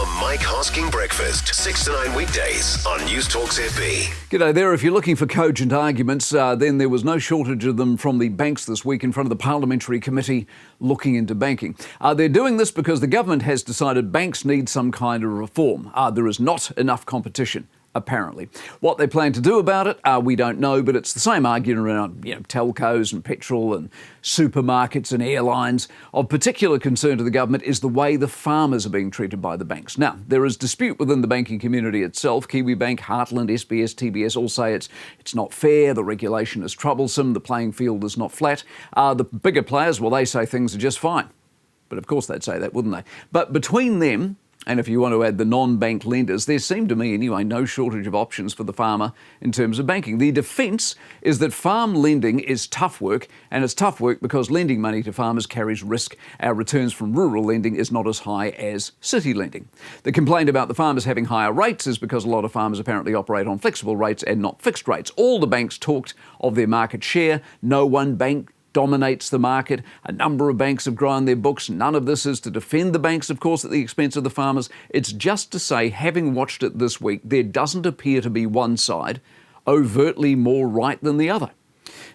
The Mike Hosking Breakfast, 6 to 9 weekdays on Newstalk ZB. G'day there. If you're looking for cogent arguments, then there was no shortage of them from the banks this week in front of the Parliamentary Committee looking into banking. They're doing this because the government has decided banks need some kind of reform. There is not enough competition, apparently. What they plan to do about it, we don't know, but it's the same argument around telcos and petrol and supermarkets and airlines. Of particular concern to the government is the way the farmers are being treated by the banks. Now, there is dispute within the banking community itself. Kiwibank, Heartland, SBS, TBS all say it's not fair, the regulation is troublesome, the playing field is not flat. The bigger players, well, they say things are just fine. But of course they'd say that, wouldn't they? But between them, and if you want to add the non-bank lenders, there seem to me anyway no shortage of options for the farmer in terms of banking. The defence is that farm lending is tough work, and it's tough work because lending money to farmers carries risk. Our returns from rural lending is not as high as city lending. The complaint about the farmers having higher rates is because a lot of farmers apparently operate on flexible rates and not fixed rates. All the banks talked of their market share. No one bank dominates the market. A number of banks have grown their books. None of this is to defend the banks, of course, at the expense of the farmers. It's just to say, having watched it this week, there doesn't appear to be one side overtly more right than the other.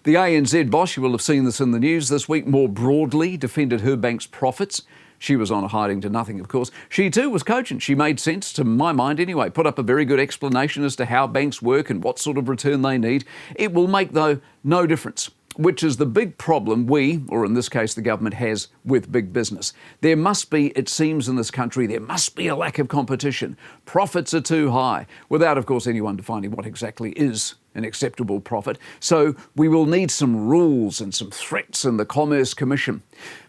The ANZ boss, you will have seen this in the news this week, more broadly defended her bank's profits. She was on a hiding to nothing, of course. She too was cogent. She made sense, to my mind anyway, put up a very good explanation as to how banks work and what sort of return they need. It will make, though, no difference, which is the big problem we, or in this case the government, has with big business. There must be, it seems in this country, there must be a lack of competition. Profits are too high, without, of course, anyone defining what exactly is an acceptable profit. So we will need some rules and some threats in the Commerce Commission.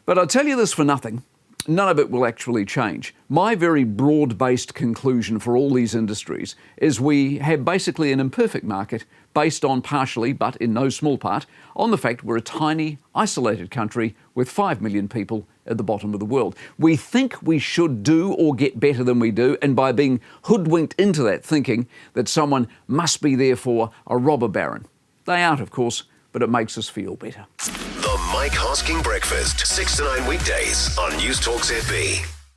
But I'll tell you this for nothing. None of it will actually change. My very broad-based conclusion for all these industries is we have basically an imperfect market based on partially, but in no small part, on the fact we're a tiny, isolated country with 5 million people at the bottom of the world. We think we should do or get better than we do, and by being hoodwinked into that thinking that someone must be therefore a robber baron. They aren't, of course, but it makes us feel better. The Mike Hosking Breakfast, 6 to 9 weekdays on Newstalk ZB.